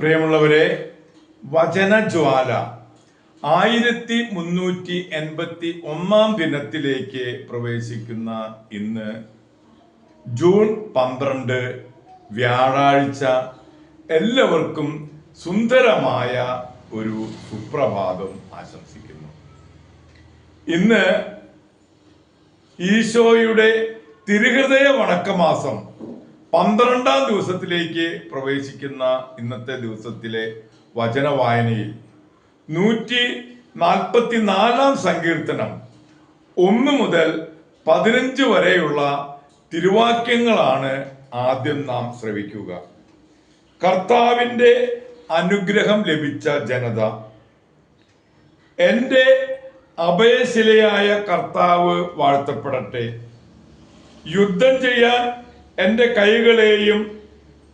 പ്രിയമുള്ളവരെ, വചനജ്വാല 1381 ദിനത്തിലേക്ക് പ്രവേശിക്കുന്ന ഇന്ന് ജൂൺ 12 വ്യാഴാഴ്ച എല്ലാവർക്കും സുന്ദരമായ ഒരു സുപ്രഭാതം ആശംസിക്കുന്നു. ഇന്ന് ഈശോയുടെ തിരുഹൃദയ വണക്കമാസം 12-ാം ദിവസത്തിലേക്ക് പ്രവേശിക്കുന്ന ഇന്നത്തെ ദിവസത്തിലെ വചന വായനയിൽ 144-ാം സങ്കീർത്തനം 1 മുതൽ 15 വരെയുള്ള തിരുവാക്യങ്ങളാണ് ആദ്യം നാം ശ്രവിക്കുക. കർത്താവിന്റെ അനുഗ്രഹം ലഭിച്ച ജനത. എൻ്റെ അഭയശിലയായ കർത്താവ് വാഴ്ത്തപ്പെടട്ടെ. യുദ്ധം ചെയ്യാൻ എൻ്റെ കൈകളെയും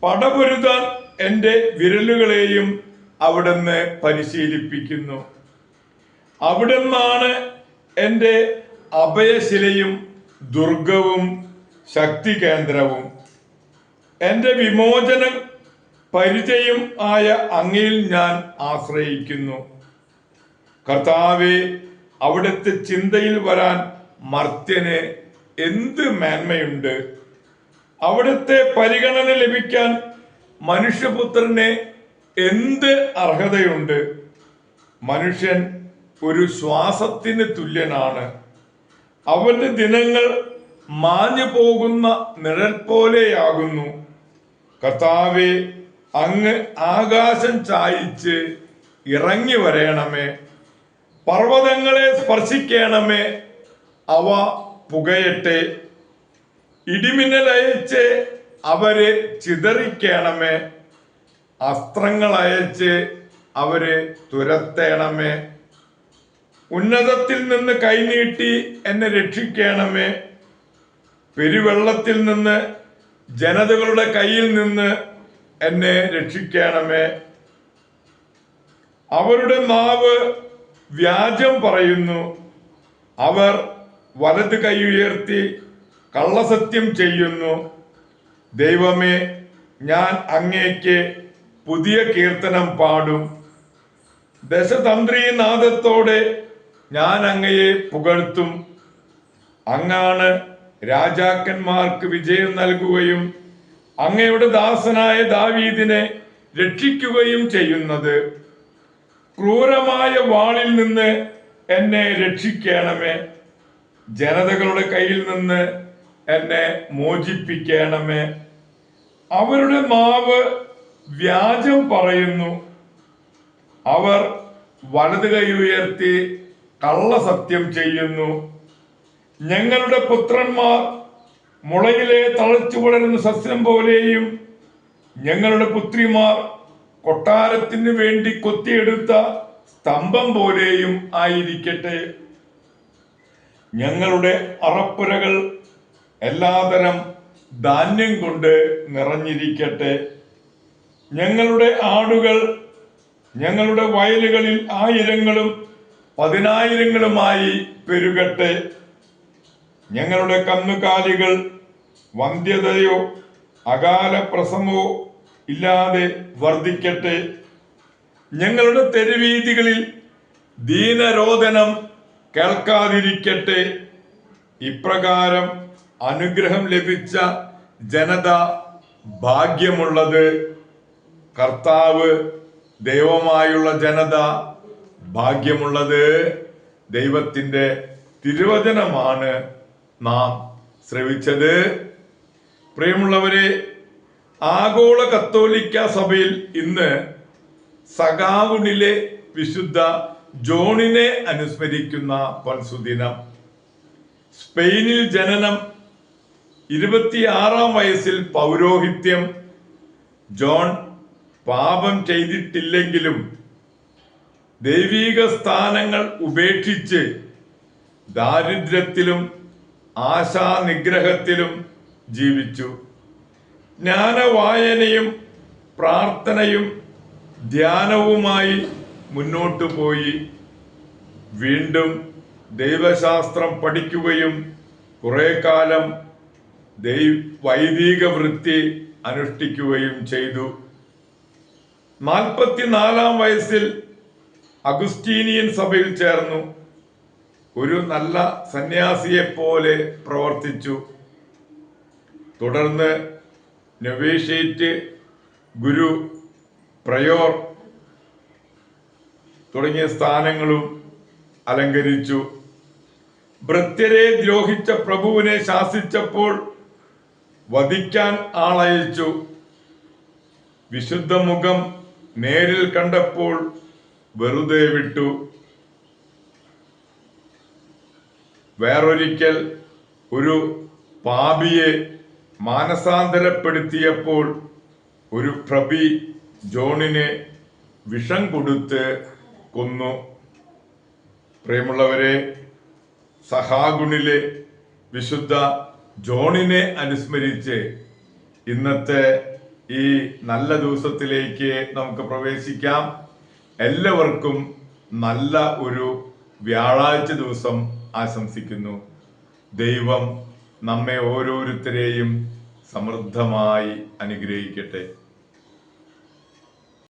പടപൊരുതാൻ എൻ്റെ വിരലുകളെയും അവിടുന്ന് പരിശീലിപ്പിക്കുന്നു. അവിടുന്നാണ് എൻ്റെ അഭയശിലയും ദുർഗവും ശക്തി കേന്ദ്രവും. എൻ്റെ വിമോചന പരിചയം ആയ അങ്ങയിൽ ഞാൻ ആശ്രയിക്കുന്നു. കർത്താവേ, അവിടുത്തെ ചിന്തയിൽ വരാൻ മർത്യന് എന്ത് മേന്മയുണ്ട്! അവിടുത്തെ പരിഗണന ലഭിക്കാൻ മനുഷ്യപുത്രന് എന്ത് അർഹതയുണ്ട്! മനുഷ്യൻ ഒരു ശ്വാസത്തിന് തുല്യനാണ്. അവന്റെ ദിനങ്ങൾ മാഞ്ഞു പോകുന്ന നിഴൽ പോലെയാകുന്നു. കർത്താവേ, അങ്ങ് ആകാശം ചായിച്ച് ഇറങ്ങി വരയണമേ. പർവ്വതങ്ങളെ സ്പർശിക്കണമേ, അവ പുകയട്ടെ. ഇടിമിന്നലയച്ച് അവരെ ചിതറിക്കണമേ. അസ്ത്രങ്ങൾ അയച്ച് അവരെ തുരത്തേണമേ. ഉന്നതത്തിൽ നിന്ന് കൈനീട്ടി എന്നെ രക്ഷിക്കണമേ. പെരുവെള്ളത്തിൽ നിന്ന്, ജനതകളുടെ കയ്യിൽ നിന്ന് എന്നെ രക്ഷിക്കണമേ. അവരുടെ നാവ് വ്യാജം പറയുന്നു. അവർ വലത് കൈ ഉയർത്തി കള്ളസത്യം ചെയ്യുന്നു. ദൈവമേ, ഞാൻ അങ്ങേക്ക് പുതിയ കീർത്തനം പാടും. ദശതന്ത്രീനാദത്തോടെ ഞാൻ അങ്ങയെ പുകഴ്ത്തും. അങ്ങാണ് രാജാക്കന്മാർക്ക് വിജയം നൽകുകയും അങ്ങയുടെ ദാസനായ ദാവീദിനെ രക്ഷിക്കുകയും ചെയ്യുന്നത്. ക്രൂരമായ വാളിൽ നിന്ന് എന്നെ രക്ഷിക്കണമേ. ജനതകളുടെ കയ്യിൽ നിന്ന് എന്നെ മോചിപ്പിക്കണമേ. അവരുടെ നാവ് വ്യാജം പറയുന്നു. അവർ വലത് കൈ ഉയർത്തി കള്ളസത്യം ചെയ്യുന്നു. ഞങ്ങളുടെ പുത്രന്മാർ മുളയിലെ തഴച്ചു വളരുന്ന സസ്യം പോലെയും ഞങ്ങളുടെ പുത്രിമാർ കൊട്ടാരത്തിന് വേണ്ടി കൊത്തിയെടുത്ത സ്തംഭം പോലെയും ആയിരിക്കട്ടെ. ഞങ്ങളുടെ അറപ്പുരകൾ എല്ലാതരം ധാന്യം കൊണ്ട് നിറഞ്ഞിരിക്കട്ടെ. ഞങ്ങളുടെ ആടുകൾ ഞങ്ങളുടെ വയലുകളിൽ 1000-ങ്ങളും 10,000-ങ്ങളുമായി പെരുകട്ടെ. ഞങ്ങളുടെ കന്നുകാലികൾ വന്ധ്യതയോ അകാല പ്രസവമോ ഇല്ലാതെ വർദ്ധിക്കട്ടെ. ഞങ്ങളുടെ തെരുവീഥികളിൽ ദീനരോദനം കേൾക്കാതിരിക്കട്ടെ. ഇപ്രകാരം അനുഗ്രഹം ലഭിച്ച ജനത ഭാഗ്യമുള്ളത്. കർത്താവ് ദൈവമായുള്ള ജനത ഭാഗ്യമുള്ളത്. ദൈവത്തിൻ്റെ തിരുവചനമാണ് നാം ശ്രവിച്ചത്. പ്രിയമുള്ളവരെ, ആഗോള കത്തോലിക്ക സഭയിൽ ഇന്ന് സഖാവുണിലെ വിശുദ്ധ ജോണിനെ അനുസ്മരിക്കുന്ന പൊൻസുദിനം. സ്പെയിനിൽ ജനനം, 26-ാം വയസ്സിൽ പൗരോഹിത്യം. ജോൺ പാപം ചെയ്തിട്ടില്ലെങ്കിലും ദൈവീക സ്ഥാനങ്ങൾ ഉപേക്ഷിച്ച് ദാരിദ്ര്യത്തിലും ആശാനിഗ്രഹത്തിലും ജീവിച്ചു. ജ്ഞാനവായനയും പ്രാർത്ഥനയും ധ്യാനവുമായി മുന്നോട്ടു പോയി. വീണ്ടും ദൈവശാസ്ത്രം പഠിക്കുകയും കുറെ കാലം വൈദിക വൃത്തി അനുഷ്ഠിക്കുകയും ചെയ്തു. 44-ാം വയസ്സിൽ അഗുസ്റ്റീനിയൻ സഭയിൽ ചേർന്നു. ഒരു നല്ല സന്യാസിയെ പോലെ പ്രവർത്തിച്ചു. തുടർന്ന് നൊവേഷ്യേറ്റ്, ഗുരു, പ്രയോർ തുടങ്ങിയ സ്ഥാനങ്ങളും അലങ്കരിച്ചു. ഭൃത്യരെ ദ്രോഹിച്ച പ്രഭുവിനെ ശാസിച്ചപ്പോൾ വധിക്കാൻ ആളയച്ചു. വിശുദ്ധ മുഖം നേരിൽ കണ്ടപ്പോൾ വെറുതെ വിട്ടു. വേറൊരിക്കൽ ഒരു പാപിയെ മാനസാന്തരപ്പെടുത്തിയപ്പോൾ ഒരു പ്രഭി ജോണിനെ വിഷം കൊടുത്ത് കൊന്നു. പ്രിയമുള്ളവരെ, സഹാഗുണിലെ വിശുദ്ധ ജോണിനെ അനുസ്മരിച്ച് ഇന്നത്തെ ഈ നല്ല ദിവസത്തിലേക്ക് നമുക്ക് പ്രവേശിക്കാം. എല്ലാവർക്കും നല്ല ഒരു വ്യാഴാഴ്ച ദിവസം ആശംസിക്കുന്നു. ദൈവം നമ്മെ ഓരോരുത്തരെയും സമൃദ്ധമായി അനുഗ്രഹിക്കട്ടെ.